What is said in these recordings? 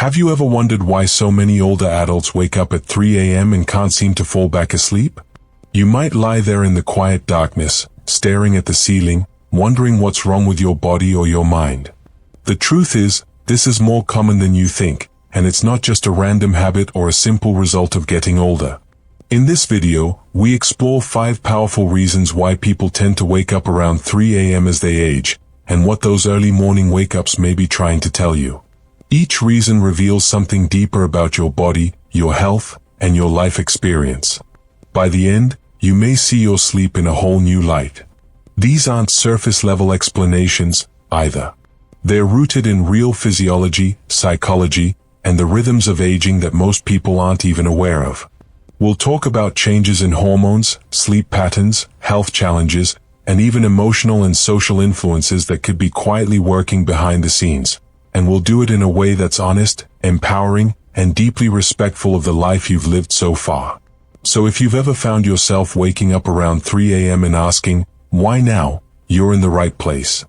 Have you ever wondered why so many older adults wake up at 3 a.m. and can't seem to fall back asleep? You might lie there in the quiet darkness, staring at the ceiling, wondering what's wrong with your body or your mind. The truth is, this is more common than you think, and it's not just a random habit or a simple result of getting older. In this video, we explore 5 powerful reasons why people tend to wake up around 3 a.m. as they age, and what those early morning wake-ups may be trying to tell you. Each reason reveals something deeper about your body, your health, and your life experience. By the end, you may see your sleep in a whole new light. These aren't surface-level explanations, either. They're rooted in real physiology, psychology, and the rhythms of aging that most people aren't even aware of. We'll talk about changes in hormones, sleep patterns, health challenges, and even emotional and social influences that could be quietly working behind the scenes. And we'll do it in a way that's honest, empowering, and deeply respectful of the life you've lived so far. So if you've ever found yourself waking up around 3 a.m. and asking, why now, you're in the right place.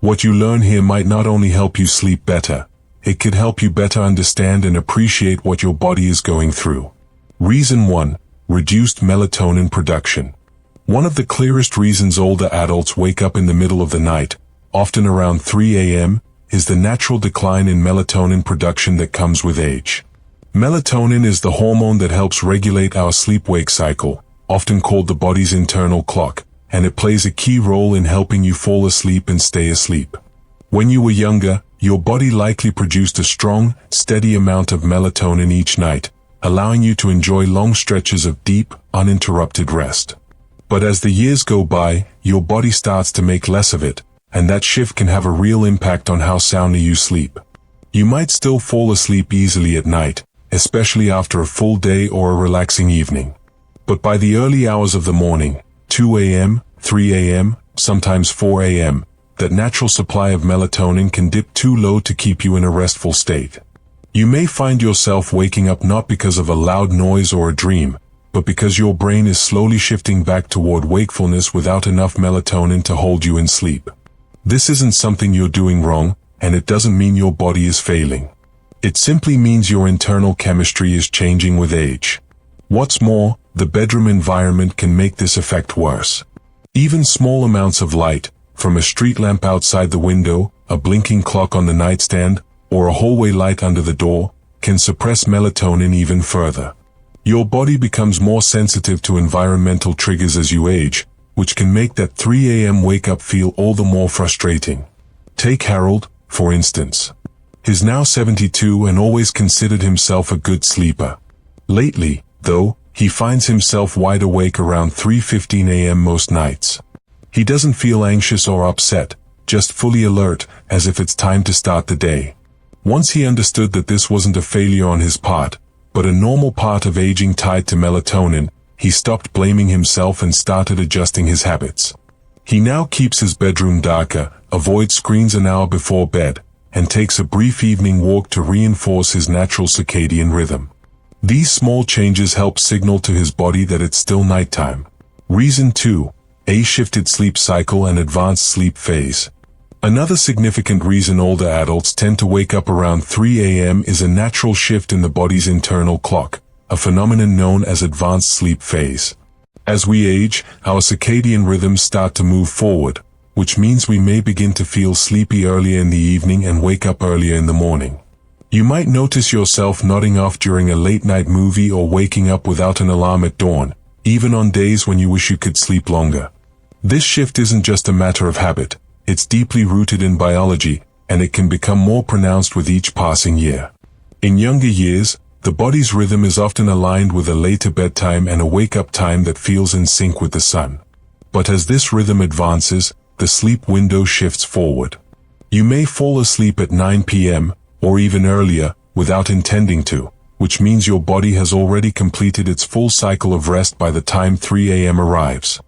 What you learn here might not only help you sleep better, it could help you better understand and appreciate what your body is going through. Reason 1. Reduced melatonin production. One of the clearest reasons older adults wake up in the middle of the night, often around 3 a.m., is the natural decline in melatonin production that comes with age. Melatonin is the hormone that helps regulate our sleep-wake cycle, often called the body's internal clock, and it plays a key role in helping you fall asleep and stay asleep. When you were younger, your body likely produced a strong, steady amount of melatonin each night, allowing you to enjoy long stretches of deep, uninterrupted rest. But as the years go by, your body starts to make less of it, and that shift can have a real impact on how soundly you sleep. You might still fall asleep easily at night, especially after a full day or a relaxing evening. But by the early hours of the morning, 2 a.m., 3 a.m., sometimes 4 a.m., that natural supply of melatonin can dip too low to keep you in a restful state. You may find yourself waking up not because of a loud noise or a dream, but because your brain is slowly shifting back toward wakefulness without enough melatonin to hold you in sleep. This isn't something you're doing wrong, and it doesn't mean your body is failing. It simply means your internal chemistry is changing with age. What's more, the bedroom environment can make this effect worse. Even small amounts of light, from a street lamp outside the window, a blinking clock on the nightstand, or a hallway light under the door, can suppress melatonin even further. Your body becomes more sensitive to environmental triggers as you age, which can make that 3 a.m. wake-up feel all the more frustrating. Take Harold, for instance. He's now 72 and always considered himself a good sleeper. Lately, though, he finds himself wide awake around 3:15 a.m. most nights. He doesn't feel anxious or upset, just fully alert, as if it's time to start the day. Once he understood that this wasn't a failure on his part, but a normal part of aging tied to melatonin, he stopped blaming himself and started adjusting his habits. He now keeps his bedroom darker, avoids screens an hour before bed, and takes a brief evening walk to reinforce his natural circadian rhythm. These small changes help signal to his body that it's still nighttime. Reason 2. A shifted sleep cycle and advanced sleep phase. Another significant reason older adults tend to wake up around 3 a.m. is a natural shift in the body's internal clock, a phenomenon known as advanced sleep phase. As we age, our circadian rhythms start to move forward, which means we may begin to feel sleepy earlier in the evening and wake up earlier in the morning. You might notice yourself nodding off during a late-night movie or waking up without an alarm at dawn, even on days when you wish you could sleep longer. This shift isn't just a matter of habit, it's deeply rooted in biology, and it can become more pronounced with each passing year. In younger years, the body's rhythm is often aligned with a later bedtime and a wake-up time that feels in sync with the sun. But as this rhythm advances, the sleep window shifts forward. You may fall asleep at 9 p.m., or even earlier, without intending to, which means your body has already completed its full cycle of rest by the time 3 a.m. arrives.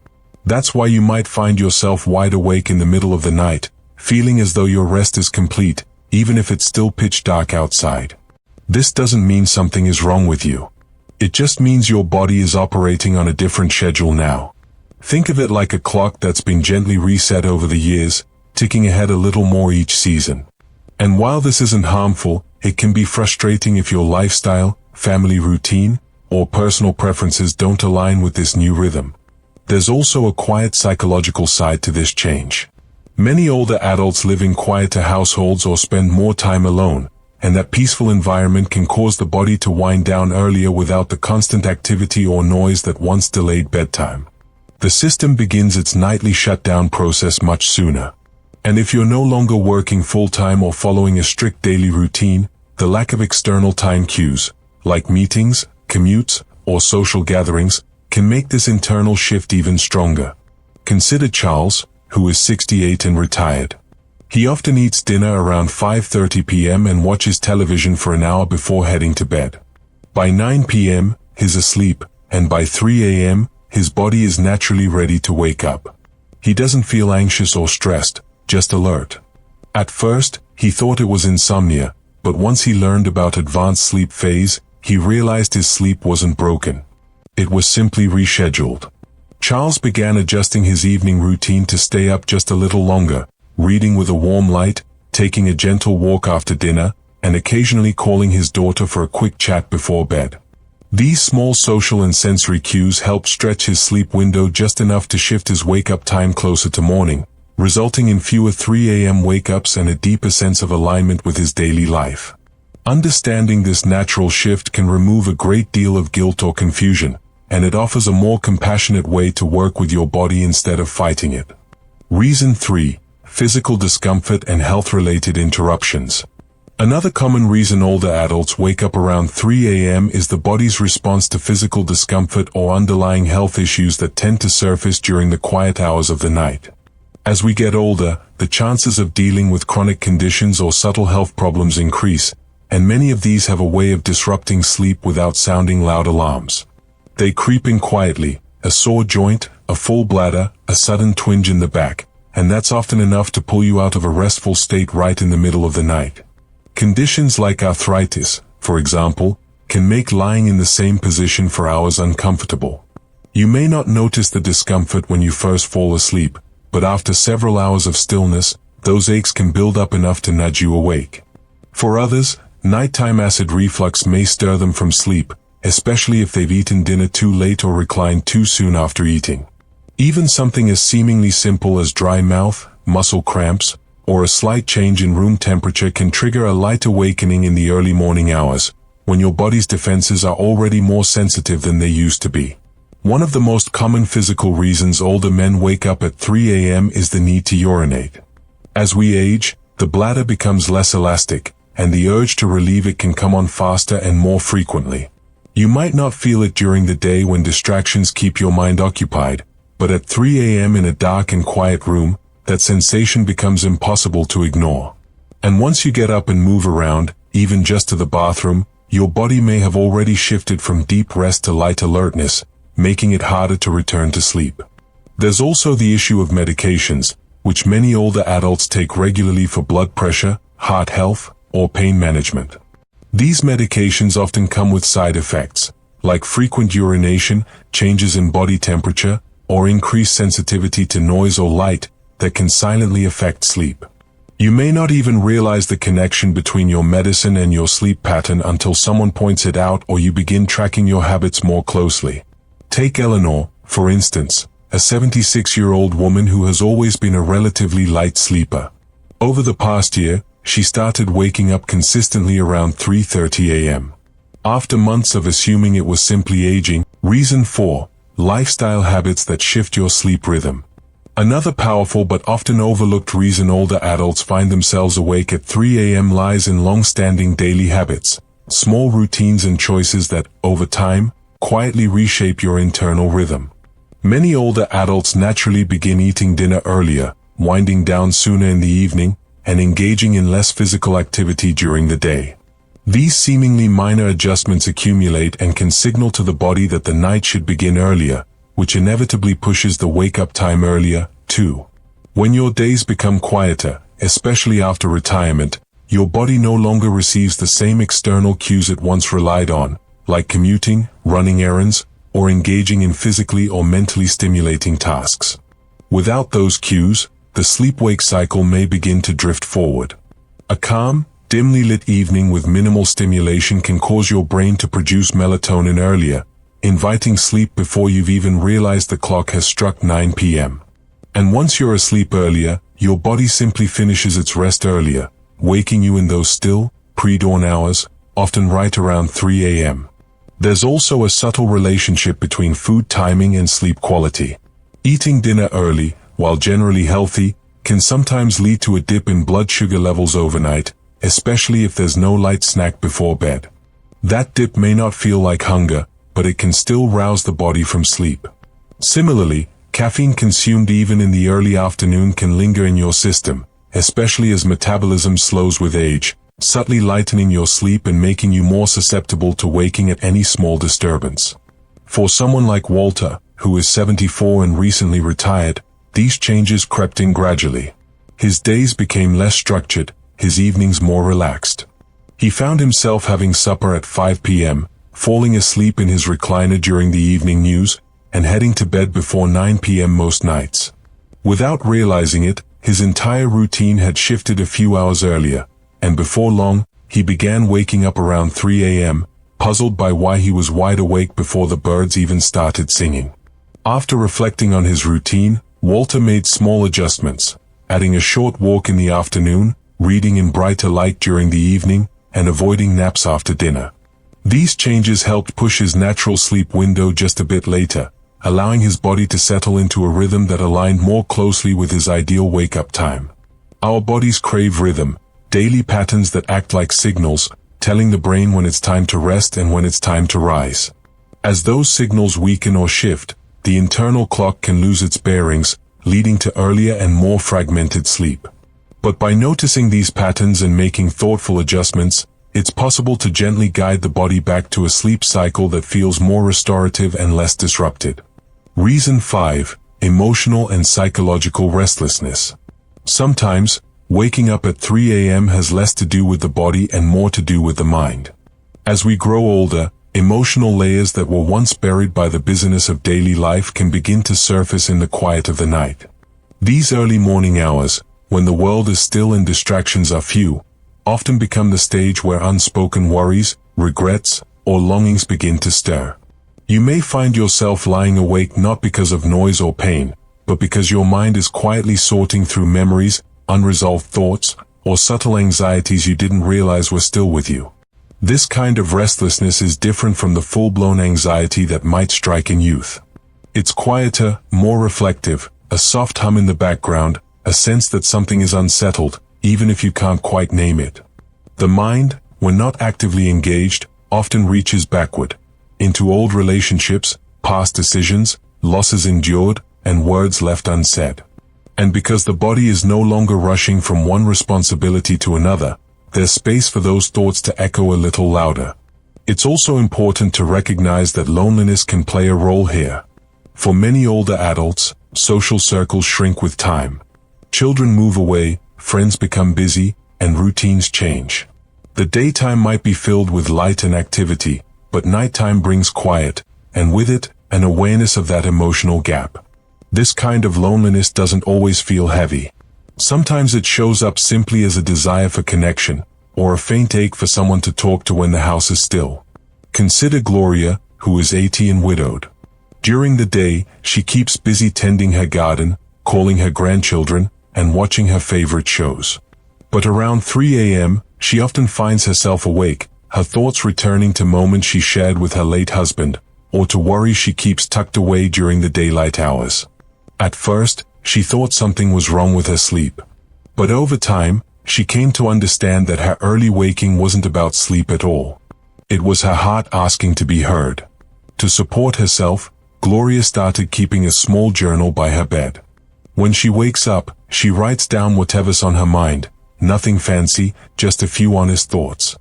That's why you might find yourself wide awake in the middle of the night, feeling as though your rest is complete, even if it's still pitch dark outside. This doesn't mean something is wrong with you. It just means your body is operating on a different schedule now. Think of it like a clock that's been gently reset over the years, ticking ahead a little more each season. And while this isn't harmful, it can be frustrating if your lifestyle, family routine, or personal preferences don't align with this new rhythm. There's also a quiet psychological side to this change. Many older adults live in quieter households or spend more time alone, and that peaceful environment can cause the body to wind down earlier without the constant activity or noise that once delayed bedtime. The system begins its nightly shutdown process much sooner. And if you're no longer working full-time or following a strict daily routine, the lack of external time cues, like meetings, commutes, or social gatherings, can make this internal shift even stronger. Consider Charles, who is 68 and retired. He often eats dinner around 5:30 p.m. and watches television for an hour before heading to bed. By 9 p.m., he's asleep, and by 3 a.m., his body is naturally ready to wake up. He doesn't feel anxious or stressed, just alert. At first, he thought it was insomnia, but once he learned about advanced sleep phase, he realized his sleep wasn't broken. It was simply rescheduled. Charles began adjusting his evening routine to stay up just a little longer, reading with a warm light, taking a gentle walk after dinner, and occasionally calling his daughter for a quick chat before bed. These small social and sensory cues helped stretch his sleep window just enough to shift his wake-up time closer to morning, resulting in fewer 3 a.m. wake-ups and a deeper sense of alignment with his daily life. Understanding this natural shift can remove a great deal of guilt or confusion, and it offers a more compassionate way to work with your body instead of fighting it. Reason 3. Physical discomfort and health-related interruptions. Another common reason older adults wake up around 3 a.m. is the body's response to physical discomfort or underlying health issues that tend to surface during the quiet hours of the night. As we get older, the chances of dealing with chronic conditions or subtle health problems increase, and many of these have a way of disrupting sleep without sounding loud alarms. They creep in quietly, a sore joint, a full bladder, a sudden twinge in the back, and that's often enough to pull you out of a restful state right in the middle of the night. Conditions like arthritis, for example, can make lying in the same position for hours uncomfortable. You may not notice the discomfort when you first fall asleep, but after several hours of stillness, those aches can build up enough to nudge you awake. For others, nighttime acid reflux may stir them from sleep, especially if they've eaten dinner too late or reclined too soon after eating. Even something as seemingly simple as dry mouth, muscle cramps, or a slight change in room temperature can trigger a light awakening in the early morning hours, when your body's defenses are already more sensitive than they used to be. One of the most common physical reasons older men wake up at 3 a.m. is the need to urinate. As we age, the bladder becomes less elastic, and the urge to relieve it can come on faster and more frequently. You might not feel it during the day when distractions keep your mind occupied, but at 3 a.m. in a dark and quiet room, that sensation becomes impossible to ignore. And once you get up and move around, even just to the bathroom, your body may have already shifted from deep rest to light alertness, making it harder to return to sleep. There's also the issue of medications, which many older adults take regularly for blood pressure, heart health, or pain management. These medications often come with side effects, like frequent urination, changes in body temperature, or increased sensitivity to noise or light that can silently affect sleep. You may not even realize the connection between your medicine and your sleep pattern until someone points it out or you begin tracking your habits more closely. Take Eleanor, for instance, a 76-year-old woman who has always been a relatively light sleeper. Over the past year, she started waking up consistently around 3:30 a.m. After months of assuming it was simply aging. Reason 4. Lifestyle habits that shift your sleep rhythm. Another powerful but often overlooked reason older adults find themselves awake at 3 a.m. lies in long-standing daily habits, small routines and choices that, over time, quietly reshape your internal rhythm. Many older adults naturally begin eating dinner earlier, winding down sooner in the evening, and engaging in less physical activity during the day. These seemingly minor adjustments accumulate and can signal to the body that the night should begin earlier, which inevitably pushes the wake-up time earlier, too. When your days become quieter, especially after retirement, your body no longer receives the same external cues it once relied on, like commuting, running errands, or engaging in physically or mentally stimulating tasks. Without those cues, the sleep-wake cycle may begin to drift forward. A calm, dimly lit evening with minimal stimulation can cause your brain to produce melatonin earlier, inviting sleep before you've even realized the clock has struck 9 p.m. And once you're asleep earlier, your body simply finishes its rest earlier, waking you in those still, pre-dawn hours, often right around 3 a.m. There's also a subtle relationship between food timing and sleep quality. Eating dinner early, while generally healthy, can sometimes lead to a dip in blood sugar levels overnight, especially if there's no light snack before bed. That dip may not feel like hunger, but it can still rouse the body from sleep. Similarly, caffeine consumed even in the early afternoon can linger in your system, especially as metabolism slows with age, subtly lightening your sleep and making you more susceptible to waking at any small disturbance. For someone like Walter, who is 74 and recently retired, these changes crept in gradually. His days became less structured, his evenings more relaxed. He found himself having supper at 5 p.m., falling asleep in his recliner during the evening news, and heading to bed before 9 p.m. most nights. Without realizing it, his entire routine had shifted a few hours earlier, and before long, he began waking up around 3 a.m., puzzled by why he was wide awake before the birds even started singing. After reflecting on his routine, Walter made small adjustments, adding a short walk in the afternoon, reading in brighter light during the evening, and avoiding naps after dinner. These changes helped push his natural sleep window just a bit later, allowing his body to settle into a rhythm that aligned more closely with his ideal wake-up time. Our bodies crave rhythm, daily patterns that act like signals, telling the brain when it's time to rest and when it's time to rise. As those signals weaken or shift, the internal clock can lose its bearings, leading to earlier and more fragmented sleep. But by noticing these patterns and making thoughtful adjustments, it's possible to gently guide the body back to a sleep cycle that feels more restorative and less disrupted. Reason 5. Emotional and psychological restlessness. Sometimes, waking up at 3 a.m. has less to do with the body and more to do with the mind. As we grow older, emotional layers that were once buried by the busyness of daily life can begin to surface in the quiet of the night. These early morning hours, when the world is still and distractions are few, often become the stage where unspoken worries, regrets, or longings begin to stir. You may find yourself lying awake not because of noise or pain, but because your mind is quietly sorting through memories, unresolved thoughts, or subtle anxieties you didn't realize were still with you. This kind of restlessness is different from the full-blown anxiety that might strike in youth. It's quieter, more reflective, a soft hum in the background, a sense that something is unsettled, even if you can't quite name it. The mind, when not actively engaged, often reaches backward, into old relationships, past decisions, losses endured, and words left unsaid. And because the body is no longer rushing from one responsibility to another, there's space for those thoughts to echo a little louder. It's also important to recognize that loneliness can play a role here. For many older adults, social circles shrink with time. Children move away, friends become busy, and routines change. The daytime might be filled with light and activity, but nighttime brings quiet, and with it, an awareness of that emotional gap. This kind of loneliness doesn't always feel heavy. Sometimes it shows up simply as a desire for connection, or a faint ache for someone to talk to when the house is still. Consider Gloria, who is 80 and widowed. During the day, she keeps busy tending her garden, calling her grandchildren, and watching her favorite shows. But around 3 a.m., she often finds herself awake, her thoughts returning to moments she shared with her late husband, or to worries she keeps tucked away during the daylight hours. At first, she thought something was wrong with her sleep. But over time, she came to understand that her early waking wasn't about sleep at all. It was her heart asking to be heard. To support herself, Gloria started keeping a small journal by her bed. When she wakes up, she writes down whatever's on her mind, nothing fancy, just a few honest thoughts.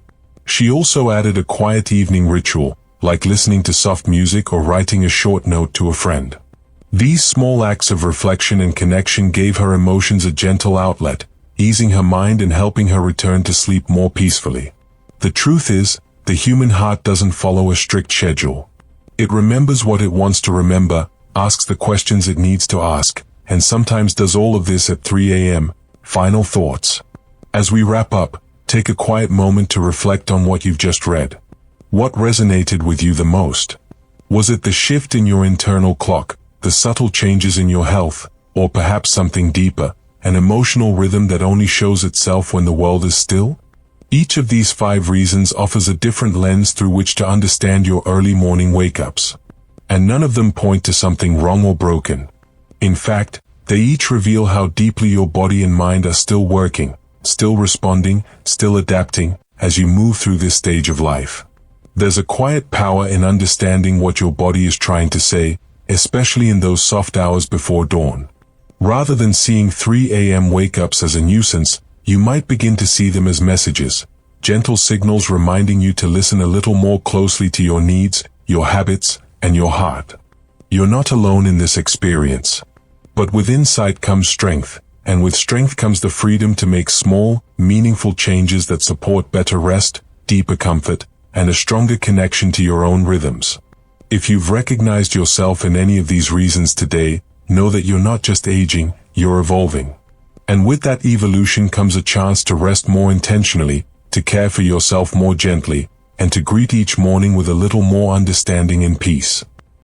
She also added a quiet evening ritual, like listening to soft music or writing a short note to a friend. These small acts of reflection and connection gave her emotions a gentle outlet, easing her mind and helping her return to sleep more peacefully. The truth is, the human heart doesn't follow a strict schedule. It remembers what it wants to remember, asks the questions it needs to ask, and sometimes does all of this at 3 a.m. Final thoughts. As we wrap up, Take a quiet moment to reflect on what you've just read. What resonated with you the most? Was it the shift in your internal clock, the subtle changes in your health, or perhaps something deeper, an emotional rhythm that only shows itself when the world is still? Each of these 5 reasons offers a different lens through which to understand your early morning wake-ups. And none of them point to something wrong or broken. In fact, they each reveal how deeply your body and mind are still working, still responding, still adapting, as you move through this stage of life. There's a quiet power in understanding what your body is trying to say, especially in those soft hours before dawn. Rather than seeing 3 a.m. wake-ups as a nuisance, you might begin to see them as messages, gentle signals reminding you to listen a little more closely to your needs, your habits, and your heart. You're not alone in this experience. But with insight comes strength, and with strength comes the freedom to make small, meaningful changes that support better rest, deeper comfort, and a stronger connection to your own rhythms. If you've recognized yourself in any of these reasons today, know that you're not just aging, you're evolving. And with that evolution comes a chance to rest more intentionally, to care for yourself more gently, and to greet each morning with a little more understanding and peace.